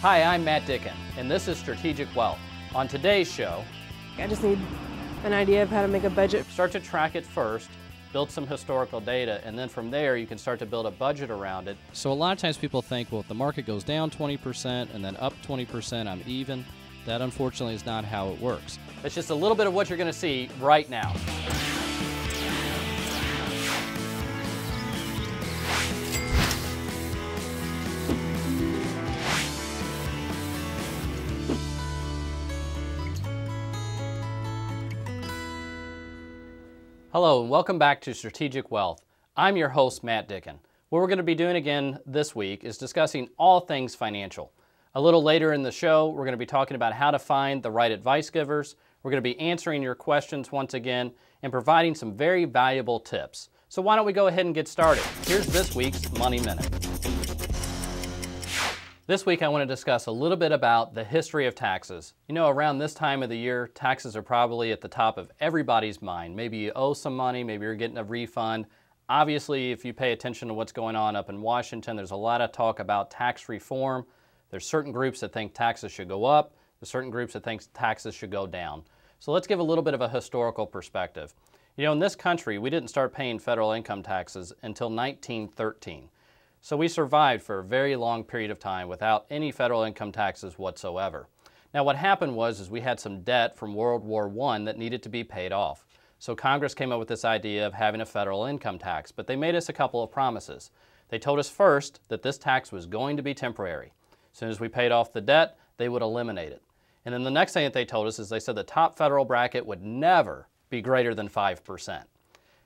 Hi, I'm Matt Dicken, and this is Strategic Wealth. On today's show, I just need an idea of how to make a budget. start to track it first, build some historical data, and then from there you can start to build a budget around it. So a lot of times people think, well, if the market goes down 20% and then up 20%, I'm even. That unfortunately is not how it works. It's just a little bit of what you're going to see right now. Hello and welcome back to Strategic Wealth. I'm your host, Matt Dicken. What we're going to be doing again this week is discussing all things financial. A little later in the show, we're going to be talking about how to find the right advice givers. We're going to be answering your questions once again and providing some very valuable tips. So why don't we go ahead and get started? Here's this week's Money Minute. This week I want to discuss a little bit about the history of taxes. You know, around this time of the year, taxes are probably at the top of everybody's mind. Maybe you owe some money, maybe you're getting a refund. Obviously, if you pay attention to what's going on up in Washington, there's a lot of talk about tax reform. There's certain groups that think taxes should go up. There's certain groups that think taxes should go down. So let's give a little bit of a historical perspective. You know, in this country, we didn't start paying federal income taxes until 1913. So we survived for a very long period of time without any federal income taxes whatsoever. Now what happened was we had some debt from World War I that needed to be paid off. So Congress came up with this idea of having a federal income tax, but they made us a couple of promises. They told us first that this tax was going to be temporary. As soon as we paid off the debt, they would eliminate it. And then the next thing that they told us is they said the top federal bracket would never be greater than 5%.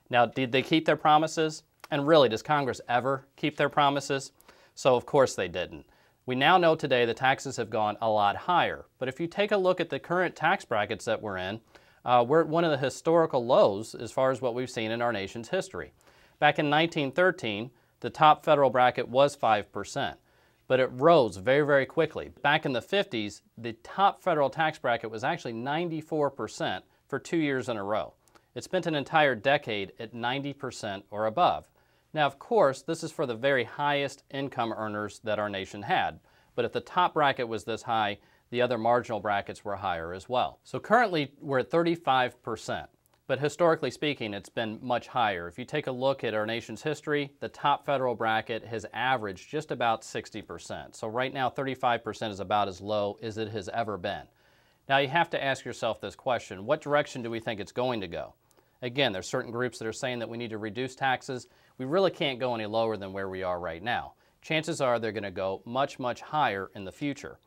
Now, did they keep their promises? And really, does Congress ever keep their promises? So of course they didn't. We now know today the taxes have gone a lot higher. But if you take a look at the current tax brackets that we're in, we're at one of the historical lows as far as what we've seen in our nation's history. Back in 1913, the top federal bracket was 5%, but it rose very, very quickly. Back in the 50s, the top federal tax bracket was actually 94% for 2 years in a row. It spent an entire decade at 90% or above. Now, of course, this is for the very highest income earners that our nation had. But if the top bracket was this high, the other marginal brackets were higher as well. So currently, we're at 35%. But historically speaking, it's been much higher. If you take a look at our nation's history, the top federal bracket has averaged just about 60%. So right now, 35% is about as low as it has ever been. Now, you have to ask yourself this question: what direction do we think it's going to go? Again, there's certain groups that are saying that we need to reduce taxes. We really can't go any lower than where we are right now. Chances are they're going to go much, much higher in the future.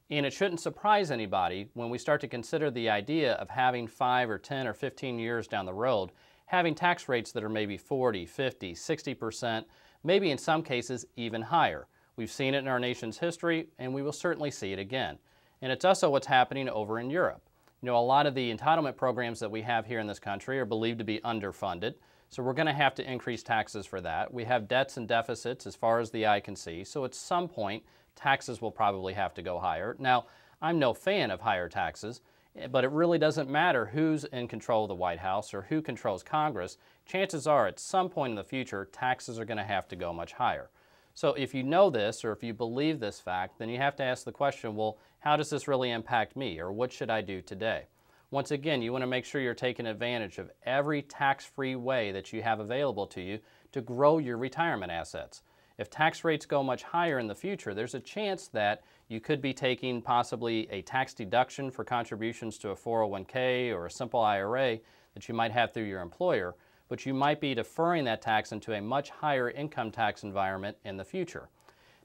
And it shouldn't surprise anybody when we start to consider the idea of having 5 or 10 or 15 years down the road, having tax rates that are maybe 40, 50, 60%, maybe in some cases even higher. We've seen it in our nation's history, and we will certainly see it again. And it's also what's happening over in Europe. You know, a lot of the entitlement programs that we have here in this country are believed to be underfunded, so we're going to have to increase taxes for that. We have debts and deficits as far as the eye can see, so at some point, taxes will probably have to go higher. Now, I'm no fan of higher taxes, but it really doesn't matter who's in control of the White House or who controls Congress. Chances are, at some point in the future, taxes are going to have to go much higher. So if you know this, or if you believe this fact, then you have to ask the question, well, how does this really impact me, or what should I do today? Once again, you want to make sure you're taking advantage of every tax-free way that you have available to you to grow your retirement assets. If tax rates go much higher in the future, there's a chance that you could be taking possibly a tax deduction for contributions to a 401k or a simple IRA that you might have through your employer, but you might be deferring that tax into a much higher income tax environment in the future.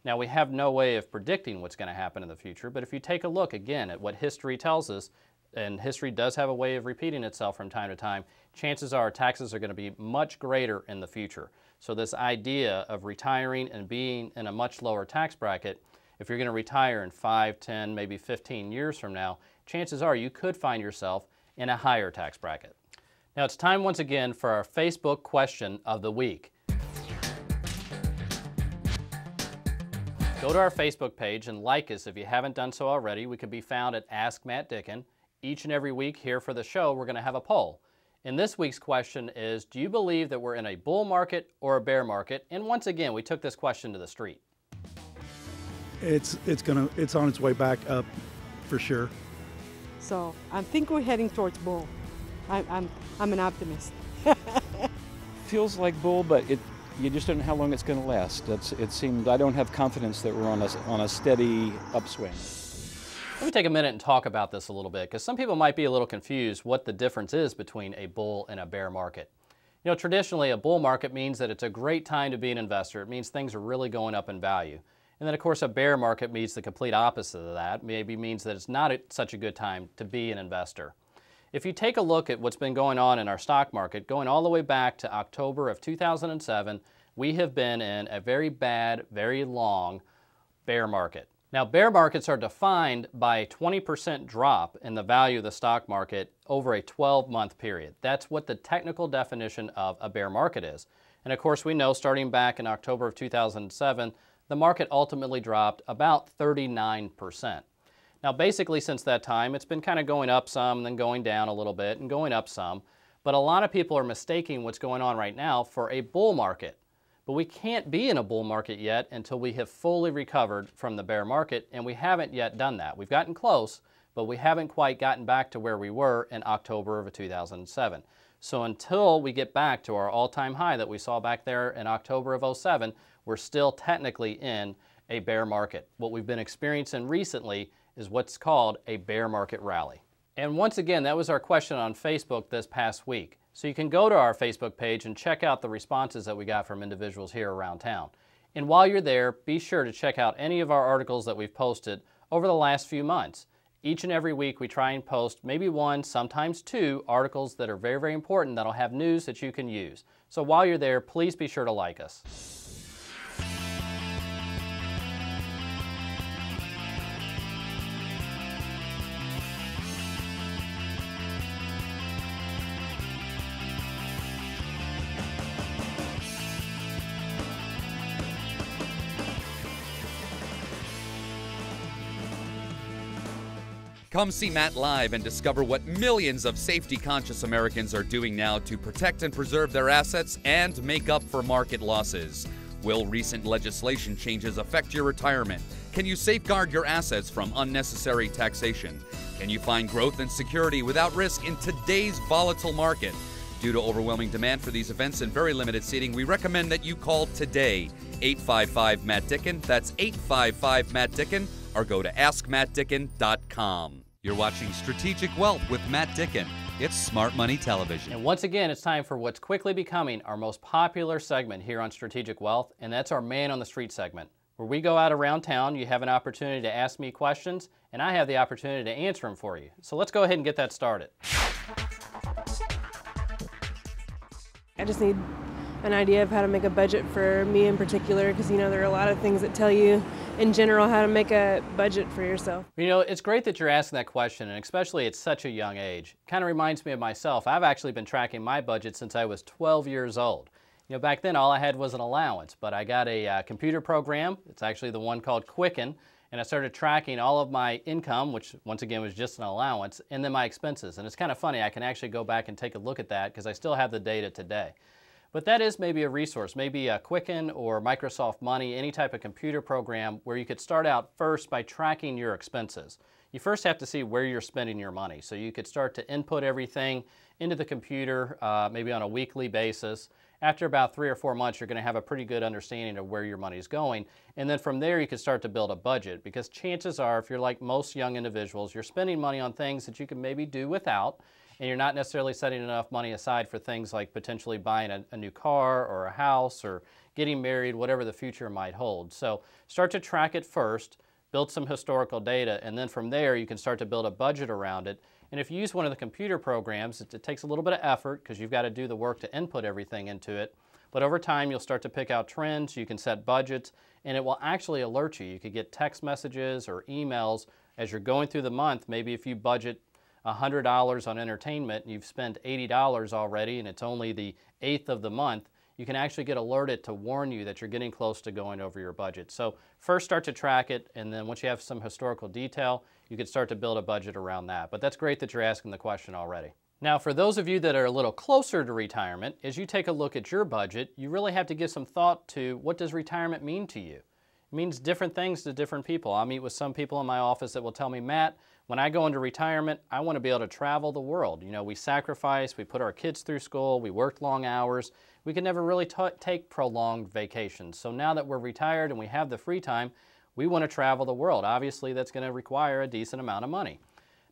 Now, we have no way of predicting what's going to happen in the future, but if you take a look again at what history tells us, and history does have a way of repeating itself from time to time, chances are taxes are going to be much greater in the future. So this idea of retiring and being in a much lower tax bracket, if you're going to retire in 5, 10, maybe 15 years from now, chances are you could find yourself in a higher tax bracket. Now it's time once again for our Facebook question of the week. Go to our Facebook page and like us if you haven't done so already. We can be found at Ask Matt Dicken. Each and every week here for the show, we're going to have a poll. And this week's question is, do you believe that we're in a bull market or a bear market? And once again, we took this question to the street. it's on its way back up for sure. So I think we're heading towards bull. I'm an optimist. Feels like bull, but you just don't know how long it's going to last. It seemed I don't have confidence that we're on a steady upswing. Let me take a minute and talk about this a little bit, because some people might be a little confused what the difference is between a bull and a bear market. You know, traditionally a bull market means that it's a great time to be an investor. It means things are really going up in value. And then of course a bear market means the complete opposite of that. Maybe means that it's not such a good time to be an investor. If you take a look at what's been going on in our stock market, going all the way back to October of 2007, we have been in a very bad, very long bear market. Now, bear markets are defined by a 20% drop in the value of the stock market over a 12-month period. That's what the technical definition of a bear market is. And of course, we know starting back in October of 2007, the market ultimately dropped about 39%. Now, basically since that time, it's been kind of going up some, then going down a little bit, and going up some. But a lot of people are mistaking what's going on right now for a bull market. But we can't be in a bull market yet until we have fully recovered from the bear market, and we haven't yet done that. We've gotten close, but we haven't quite gotten back to where we were in October of 2007. So until we get back to our all-time high that we saw back there in October of 2007, we're still technically in a bear market. What we've been experiencing recently is what's called a bear market rally. And once again, that was our question on Facebook this past week. So you can go to our Facebook page and check out the responses that we got from individuals here around town. And while you're there, be sure to check out any of our articles that we've posted over the last few months. Each and every week we try and post maybe one, sometimes two articles that are very, very important that'll have news that you can use. So while you're there, please be sure to like us. Come see Matt live and discover what millions of safety-conscious Americans are doing now to protect and preserve their assets and make up for market losses. Will recent legislation changes affect your retirement? Can you safeguard your assets from unnecessary taxation? Can you find growth and security without risk in today's volatile market? Due to overwhelming demand for these events and very limited seating, we recommend that you call today, 855-MATT-DICKEN. That's 855-MATT-DICKEN, or go to AskMattDicken.com. You're watching Strategic Wealth with Matt Dicken. It's Smart Money Television. And once again, it's time for what's quickly becoming our most popular segment here on Strategic Wealth, and that's our Man on the Street segment, where we go out around town, you have an opportunity to ask me questions, and I have the opportunity to answer them for you. So let's go ahead and get that started. I just need an idea of how to make a budget for me in particular, because there are a lot of things that tell you in general how to make a budget for yourself. You know, it's great that you're asking that question, and especially at such a young age. Kind of reminds me of myself. I've actually been tracking my budget since I was 12 years old. You know, back then all I had was an allowance, but I got a computer program. It's actually the one called Dicken, and I started tracking all of my income, which once again was just an allowance, and then my expenses. And it's kind of funny, I can actually go back and take a look at that because I still have the data today. But that is maybe a resource, maybe a Quicken or Microsoft Money, any type of computer program where you could start out first by tracking your expenses. You first have to see where you're spending your money. So you could start to input everything into the computer, maybe on a weekly basis. After about 3 or 4 months, you're going to have a pretty good understanding of where your money is going. And then from there, you can start to build a budget, because chances are, if you're like most young individuals, you're spending money on things that you can maybe do without, and you're not necessarily setting enough money aside for things like potentially buying a new car or a house or getting married, whatever the future might hold. So start to track it first, build some historical data, and then from there you can start to build a budget around it. And if you use one of the computer programs, it takes a little bit of effort because you've got to do the work to input everything into it. But over time you'll start to pick out trends, you can set budgets, and it will actually alert you. You could get text messages or emails as you're going through the month. Maybe if you budget $100 on entertainment and you've spent $80 already and it's only the 8th of the month, you can actually get alerted to warn you that you're getting close to going over your budget. So first start to track it, and then once you have some historical detail, you can start to build a budget around that. But that's great that you're asking the question already. Now, for those of you that are a little closer to retirement, as you take a look at your budget, you really have to give some thought to what does retirement mean to you. It means different things to different people. I'll meet with some people in my office that will tell me, Matt, when I go into retirement, I want to be able to travel the world. You know, we sacrificed, we put our kids through school, we worked long hours. We could never really take prolonged vacations. So now that we're retired and we have the free time, we want to travel the world. Obviously, that's going to require a decent amount of money.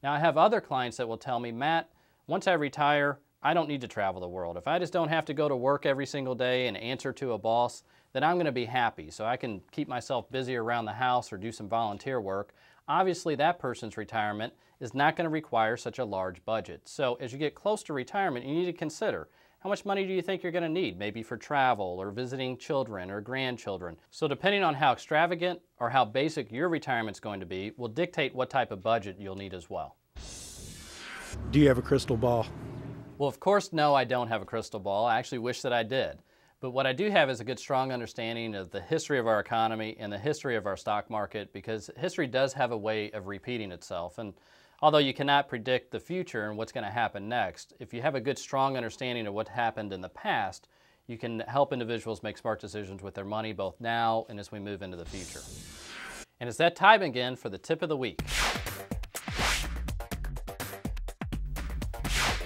Now, I have other clients that will tell me, Matt, once I retire, I don't need to travel the world. If I just don't have to go to work every single day and answer to a boss, then I'm going to be happy. So I can keep myself busy around the house or do some volunteer work. Obviously, that person's retirement is not going to require such a large budget. So as you get close to retirement, you need to consider, how much money do you think you're going to need, maybe for travel or visiting children or grandchildren? So depending on how extravagant or how basic your retirement's going to be will dictate what type of budget you'll need as well. Do you have a crystal ball? Well, of course, no, I don't have a crystal ball. I actually wish that I did. But what I do have is a good, strong understanding of the history of our economy and the history of our stock market, because history does have a way of repeating itself. And although you cannot predict the future and what's going to happen next, if you have a good, strong understanding of what happened in the past, you can help individuals make smart decisions with their money both now and as we move into the future. And it's that time again for the tip of the week.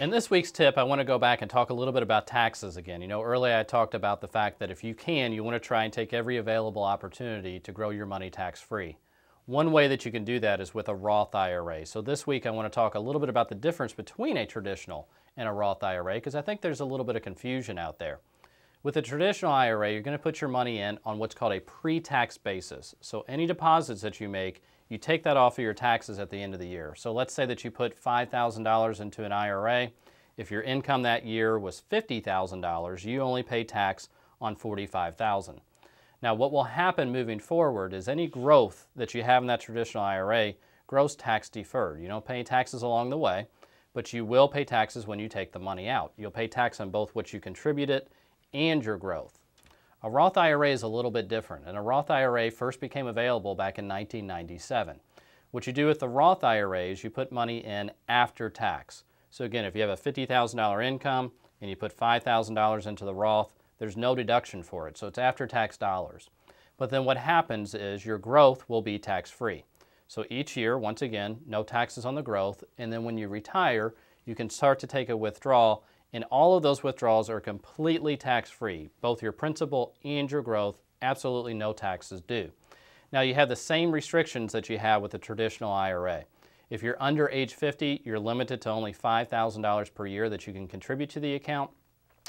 In this week's tip, I want to go back and talk a little bit about taxes again. You know, earlier I talked about the fact that if you can, you want to try and take every available opportunity to grow your money tax-free. One way that you can do that is with a Roth IRA. So this week I want to talk a little bit about the difference between a traditional and a Roth IRA, because I think there's a little bit of confusion out there. With a traditional IRA, you're going to put your money in on what's called a pre-tax basis. So any deposits that you make, you take that off of your taxes at the end of the year. So let's say that you put $5,000 into an IRA. If your income that year was $50,000, you only pay tax on $45,000. Now what will happen moving forward is any growth that you have in that traditional IRA grows tax deferred. You don't pay taxes along the way, but you will pay taxes when you take the money out. You'll pay tax on both what you contributed and your growth. A Roth IRA is a little bit different, and a Roth IRA first became available back in 1997. What you do with the Roth IRA is you put money in after tax. So again, if you have a $50,000 income and you put $5,000 into the Roth, there's no deduction for it, so it's after tax dollars. But then what happens is your growth will be tax-free. So each year, once again, no taxes on the growth, and then when you retire, you can start to take a withdrawal, and all of those withdrawals are completely tax-free. Both your principal and your growth, absolutely no taxes due. Now you have the same restrictions that you have with the traditional IRA. If you're under age 50, you're limited to only $5,000 per year that you can contribute to the account.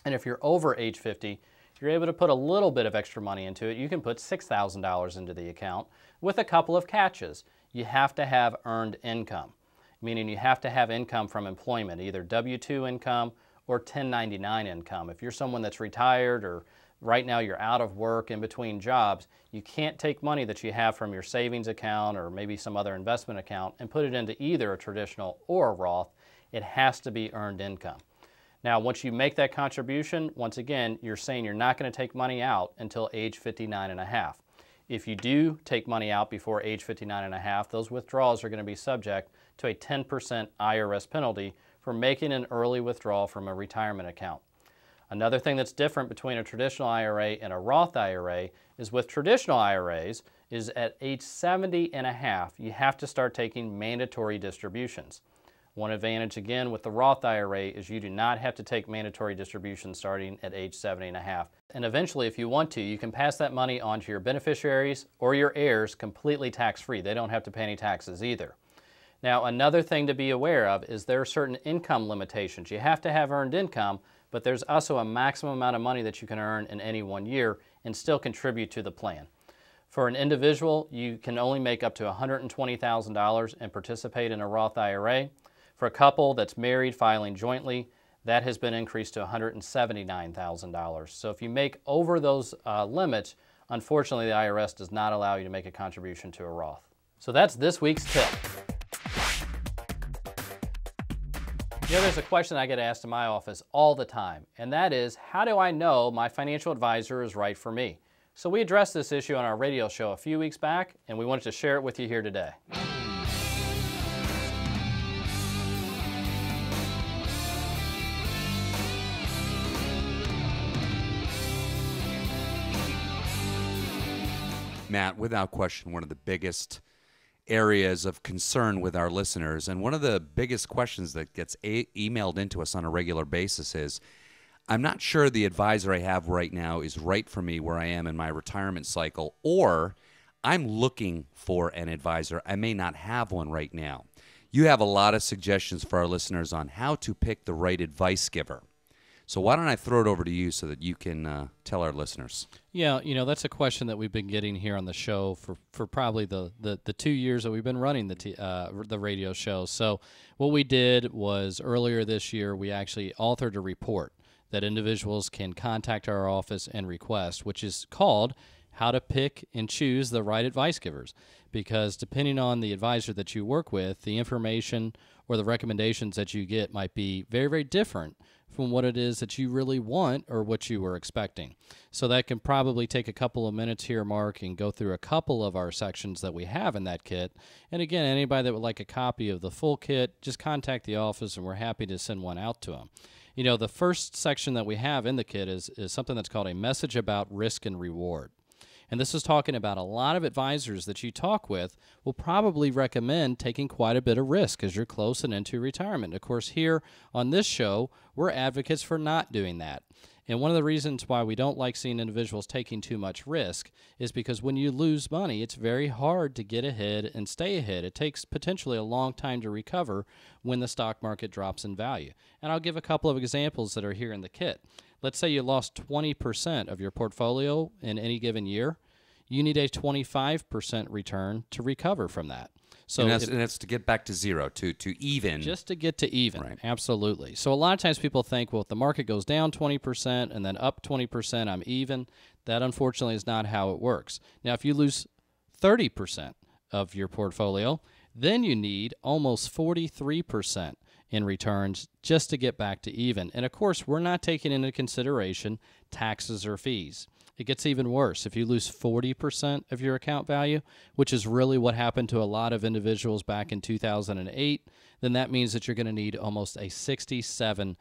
And if you're over age 50, you're able to put a little bit of extra money into it. You can put $6,000 into the account with a couple of catches. You have to have earned income, meaning you have to have income from employment, either W-2 income or 1099 income. If you're someone that's retired or right now you're out of work in between jobs, you can't take money that you have from your savings account or maybe some other investment account and put it into either a traditional or a Roth. It has to be earned income. Now, once you make that contribution, once again, you're saying you're not going to take money out until age 59 and a half. If you do take money out before age 59 and a half, those withdrawals are going to be subject to a 10% IRS penalty for making an early withdrawal from a retirement account. Another thing that's different between a traditional IRA and a Roth IRA is with traditional IRAs is at age 70 and a half, you have to start taking mandatory distributions. One advantage again with the Roth IRA is you do not have to take mandatory distributions starting at age 70 and a half. And eventually, if you want to, you can pass that money on to your beneficiaries or your heirs completely tax-free. They don't have to pay any taxes either. Now, another thing to be aware of is there are certain income limitations. You have to have earned income, but there's also a maximum amount of money that you can earn in any one year and still contribute to the plan. For an individual, you can only make up to $120,000 and participate in a Roth IRA. For a couple that's married filing jointly, that has been increased to $179,000. So if you make over those limits, unfortunately the IRS does not allow you to make a contribution to a Roth. So that's this week's tip. You know, there's a question I get asked in my office all the time, and that is, how do I know my financial advisor is right for me? So we addressed this issue on our radio show a few weeks back, and we wanted to share it with you here today. Matt, without question, one of the biggest areas of concern with our listeners, and one of the biggest questions that gets emailed into us on a regular basis is, I'm not sure the advisor I have right now is right for me where I am in my retirement cycle, or I'm looking for an advisor. I may not have one right now. You have a lot of suggestions for our listeners on how to pick the right advice giver. So why don't I throw it over to you so that you can tell our listeners? Yeah, that's a question that we've been getting here on the show for probably the 2 years that we've been running the radio show. So what we did was earlier this year, we actually authored a report that individuals can contact our office and request, which is called How to Pick and Choose the Right Advice Givers. Because depending on the advisor that you work with, the information or the recommendations that you get might be very, very different from what it is that you really want or what you were expecting. So that can probably take a couple of minutes here, Mark, and go through a couple of our sections that we have in that kit. And again, anybody that would like a copy of the full kit, just contact the office and we're happy to send one out to them. The first section that we have in the kit is something that's called a message about risk and reward. And this is talking about a lot of advisors that you talk with will probably recommend taking quite a bit of risk as you're close and into retirement. Of course, here on this show, we're advocates for not doing that. And one of the reasons why we don't like seeing individuals taking too much risk is because when you lose money, it's very hard to get ahead and stay ahead. It takes potentially a long time to recover when the stock market drops in value. And I'll give a couple of examples that are here in the kit. Let's say you lost 20% of your portfolio in any given year. You need a 25% return to recover from that. So and that's to get back to zero, to even. Just to get to even, right. Absolutely. So a lot of times people think, well, if the market goes down 20% and then up 20%, I'm even. That, unfortunately, is not how it works. Now, if you lose 30% of your portfolio, then you need almost 43% in returns just to get back to even. And, of course, we're not taking into consideration taxes or fees. It gets even worse. If you lose 40% of your account value, which is really what happened to a lot of individuals back in 2008, then that means that you're going to need almost a 67%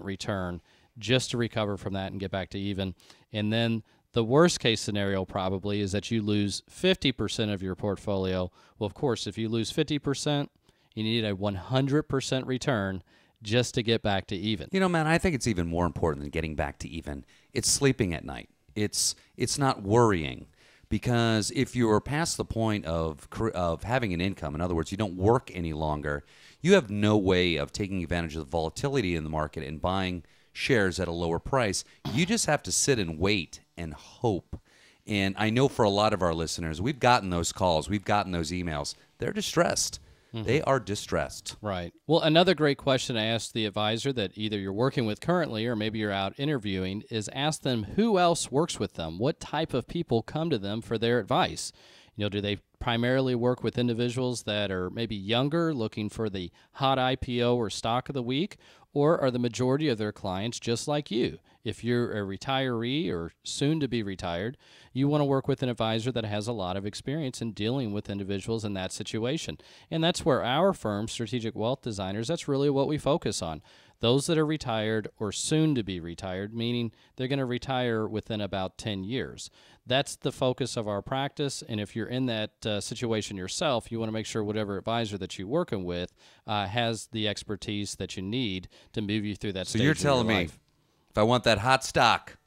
return just to recover from that and get back to even. And then the worst case scenario probably is that you lose 50% of your portfolio. Well, of course, if you lose 50%, you need a 100% return just to get back to even. Man, I think it's even more important than getting back to even. It's sleeping at night. It's not worrying, because if you are past the point of having an income, in other words, you don't work any longer, you have no way of taking advantage of the volatility in the market and buying shares at a lower price. You just have to sit and wait and hope. And I know for a lot of our listeners, we've gotten those calls, we've gotten those emails. They're distressed. Mm-hmm. They are distressed. Right. Well, another great question to ask the advisor that either you're working with currently or maybe you're out interviewing is ask them who else works with them. What type of people come to them for their advice? Do they primarily work with individuals that are maybe younger, looking for the hot IPO or stock of the week, or are the majority of their clients just like you? If you're a retiree or soon to be retired, you want to work with an advisor that has a lot of experience in dealing with individuals in that situation. And that's where our firm, Strategic Wealth Designers, that's really what we focus on. Those that are retired or soon to be retired, meaning they're going to retire within about 10 years. That's the focus of our practice, and if you're in that situation yourself, you want to make sure whatever advisor that you're working with has the expertise that you need to move you through that stage. So you're telling me, if I want that hot stock,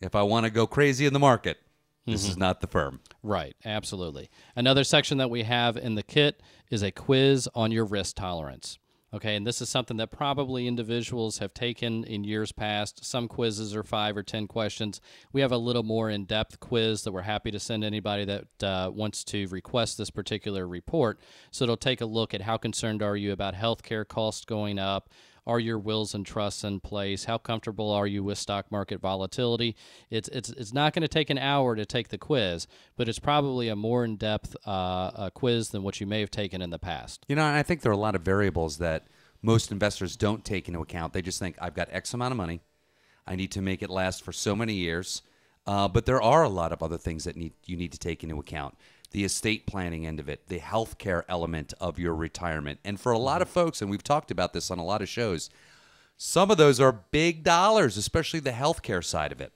if I want to go crazy in the market, this is not the firm. Right, absolutely. Another section that we have in the kit is a quiz on your risk tolerance. Okay, and this is something that probably individuals have taken in years past. Some quizzes are 5 or 10 questions. We have a little more in-depth quiz that we're happy to send anybody that wants to request this particular report. So it'll take a look at how concerned are you about healthcare costs going up. Are your wills and trusts in place? How comfortable are you with stock market volatility? It's not going to take an hour to take the quiz, but it's probably a more in-depth quiz than what you may have taken in the past. I think there are a lot of variables that most investors don't take into account. They just think, I've got X amount of money. I need to make it last for so many years. But there are a lot of other things that you need to take into account. The estate planning end of it, the healthcare element of your retirement. And for a lot of folks, and we've talked about this on a lot of shows, Some of those are big dollars, especially the healthcare side of it.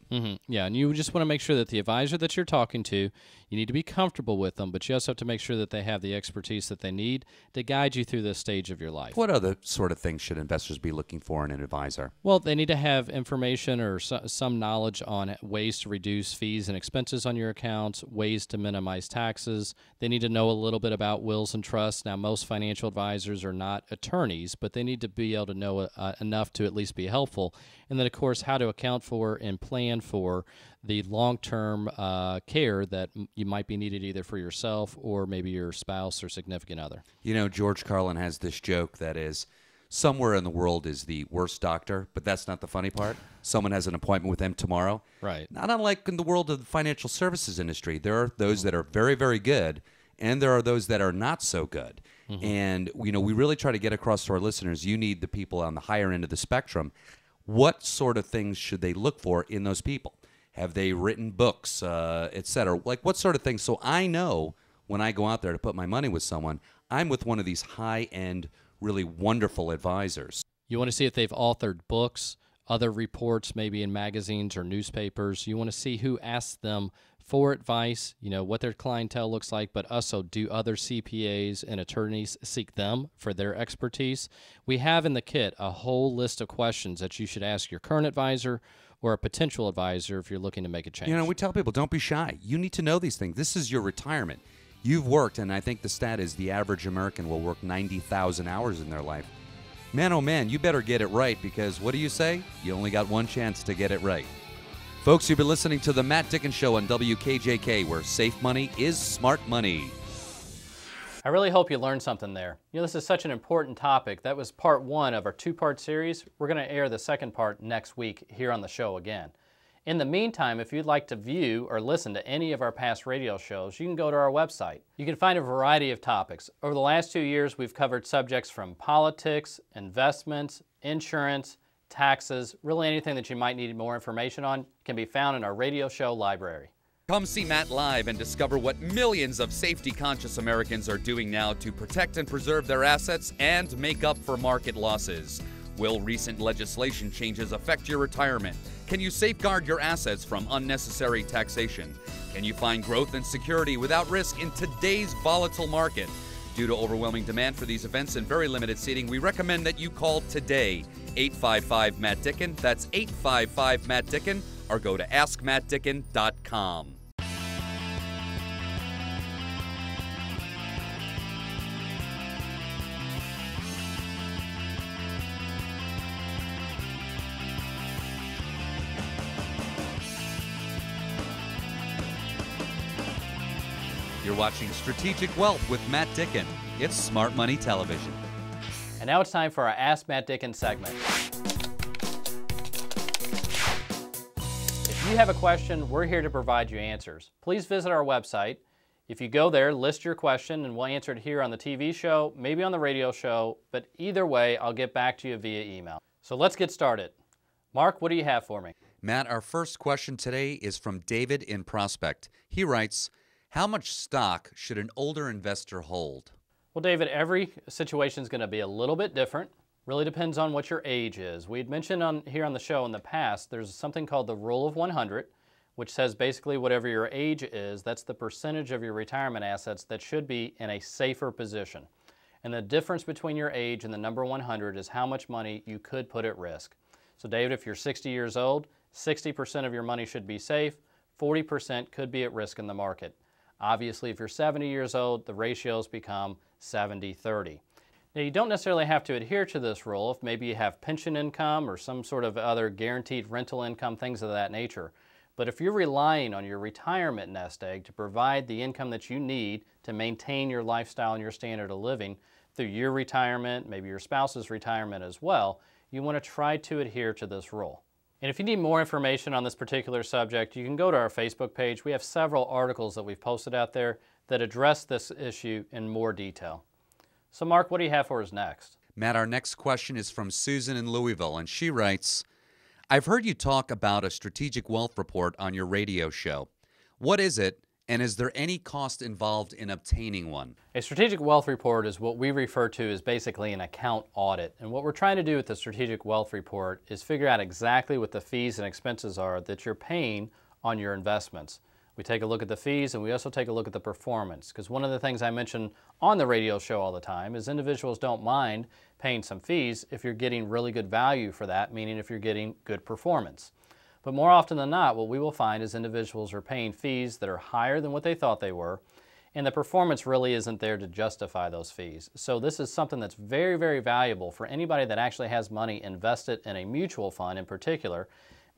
Yeah, and you just want to make sure that the advisor that you're talking to, you need to be comfortable with them, but you also have to make sure that they have the expertise that they need to guide you through this stage of your life. What other sort of things should investors be looking for in an advisor? Well, they need to have information or some knowledge on ways to reduce fees and expenses on your accounts, ways to minimize taxes. They need to know a little bit about wills and trusts. Now, most financial advisors are not attorneys, but they need to be able to know enough to at least be helpful. And then, of course, how to account for and plan for the long-term care that you might be needed either for yourself or maybe your spouse or significant other. You know, George Carlin has this joke that is, somewhere in the world is the worst doctor, but that's not the funny part. Someone has an appointment with him tomorrow. Right. Not unlike in the world of the financial services industry. There are those that are very, very good, and there are those that are not so good. And, you know, we really try to get across to our listeners, you need the people on the higher end of the spectrum. What sort of things should they look for in those people? Have they written books, et cetera? Like, what sort of things? So I know when I go out there to put my money with someone, I'm with one of these high-end, really wonderful advisors. You want to see if they've authored books, other reports, maybe in magazines or newspapers. You want to see who asks them for advice, you know, what their clientele looks like, but also do other CPAs and attorneys seek them for their expertise. We have in the kit a whole list of questions that you should ask your current advisor or a potential advisor if you're looking to make a change. You know, we tell people, don't be shy. You need to know these things. This is your retirement. You've worked, and I think the stat is the average American will work 90,000 hours in their life. Man, oh man, you better get it right, because what do you say? You only got one chance to get it right. Folks, you've been listening to The Matt Dicken Show on WKJK, where safe money is smart money. I really hope you learned something there. You know, this is such an important topic. That was part one of our two-part series. We're going to air the second part next week here on the show again. In the meantime, if you'd like to view or listen to any of our past radio shows, you can go to our website. You can find a variety of topics. Over the last 2 years, we've covered subjects from politics, investments, insurance, taxes, really anything that you might need more information on can be found in our radio show library. Come see Matt live and discover what millions of safety-conscious Americans are doing now to protect and preserve their assets and make up for market losses. Will recent legislation changes affect your retirement? Can you safeguard your assets from unnecessary taxation? Can you find growth and security without risk in today's volatile market? Due to overwhelming demand for these events and very limited seating, we recommend that you call today, 855-MATT-DICKEN. That's 855-MATT-DICKEN, or go to AskMattDicken.com. You're watching Strategic Wealth with Matt Dicken. It's Smart Money Television. And now it's time for our Ask Matt Dicken segment. If you have a question, we're here to provide you answers. Please visit our website. If you go there, list your question, and we'll answer it here on the TV show, maybe on the radio show, but either way, I'll get back to you via email. So let's get started. Mark, what do you have for me? Matt, our first question today is from David in Prospect. He writes, how much stock should an older investor hold? Well, David, every situation is going to be a little bit different. Really depends on what your age is. We had mentioned here on the show in the past, there's something called the Rule of 100, which says basically whatever your age is, that's the percentage of your retirement assets that should be in a safer position. And the difference between your age and the number 100 is how much money you could put at risk. So David, if you're 60 years old, 60% of your money should be safe, 40% could be at risk in the market. Obviously, if you're 70 years old, the ratios become 70-30. Now, you don't necessarily have to adhere to this rule if maybe you have pension income or some sort of other guaranteed rental income, things of that nature. But if you're relying on your retirement nest egg to provide the income that you need to maintain your lifestyle and your standard of living through your retirement, maybe your spouse's retirement as well, you want to try to adhere to this rule. And if you need more information on this particular subject, you can go to our Facebook page. We have several articles that we've posted out there that address this issue in more detail. So Mark, what do you have for us next? Matt, our next question is from Susan in Louisville, and she writes, I've heard you talk about a strategic wealth report on your radio show. What is it, And is there any cost involved in obtaining one? A strategic wealth report is what we refer to as basically an account audit. And what we're trying to do with the strategic wealth report is figure out exactly what the fees and expenses are that you're paying on your investments. We take a look at the fees and we also take a look at the performance, because one of the things I mention on the radio show all the time is individuals don't mind paying some fees if you're getting really good value for that, meaning if you're getting good performance. But more often than not, what we will find is individuals are paying fees that are higher than what they thought they were, and the performance really isn't there to justify those fees. So this is something that's very, very valuable for anybody that actually has money invested in a mutual fund in particular.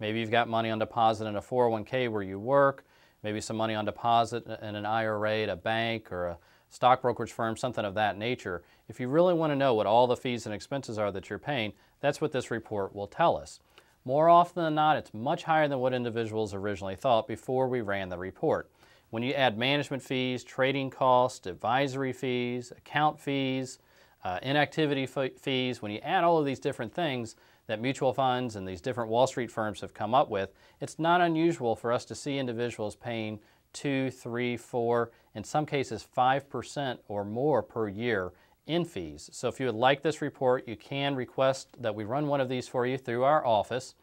Maybe you've got money on deposit in a 401k where you work, maybe some money on deposit in an IRA at a bank or a stock brokerage firm, something of that nature. If you really want to know what all the fees and expenses are that you're paying, that's what this report will tell us. More often than not, it's much higher than what individuals originally thought before we ran the report. When you add management fees, trading costs, advisory fees, account fees, inactivity fees, when you add all of these different things that mutual funds and these different Wall Street firms have come up with, it's not unusual for us to see individuals paying 2, 3, 4, in some cases 5% or more per year in fees. So if you would like this report, you can request that we run one of these for you through our office.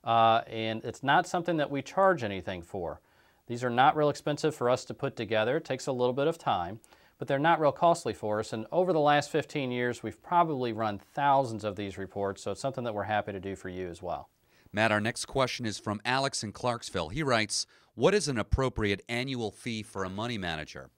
And it's not something that we charge anything for. These are not real expensive for us to put together. It takes a little bit of time, but they're not real costly for us. And over the last 15 years, we've probably run thousands of these reports, so it's something that we're happy to do for you as well. Matt, our next question is from Alex in Clarksville. He writes, what is an appropriate annual fee for a money manager?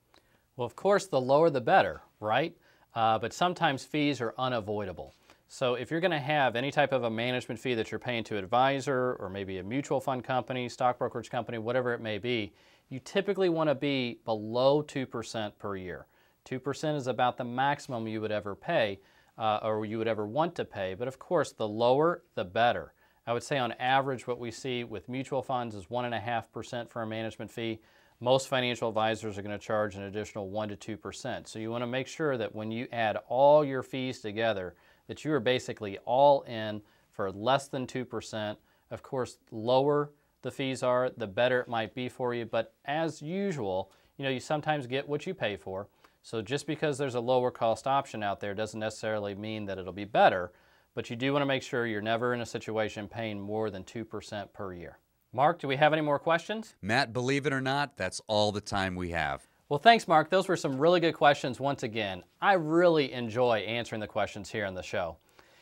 Well, of course, the lower the better, right? But sometimes fees are unavoidable. So if you're going to have any type of a management fee that you're paying to an advisor or maybe a mutual fund company, stock brokerage company, whatever it may be, you typically want to be below 2% per year. 2% is about the maximum you would ever pay or you would ever want to pay. But of course, the lower, the better. I would say on average what we see with mutual funds is 1.5% for a management fee. Most financial advisors are going to charge an additional 1 to 2%. So you want to make sure that when you add all your fees together, that you are basically all in for less than 2%. Of course, lower the fees are, the better it might be for you. But as usual, you sometimes get what you pay for. So just because there's a lower cost option out there doesn't necessarily mean that it'll be better. But you do want to make sure you're never in a situation paying more than 2% per year. Mark, do we have any more questions? Matt, believe it or not, that's all the time we have. Well, thanks, Mark. Those were some really good questions once again. I really enjoy answering the questions here on the show.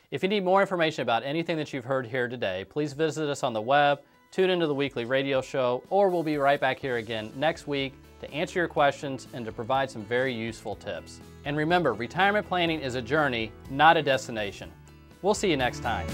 If you need more information about anything that you've heard here today, please visit us on the web, tune into the weekly radio show, or we'll be right back here again next week to answer your questions and to provide some very useful tips. And remember, retirement planning is a journey, not a destination. We'll see you next time.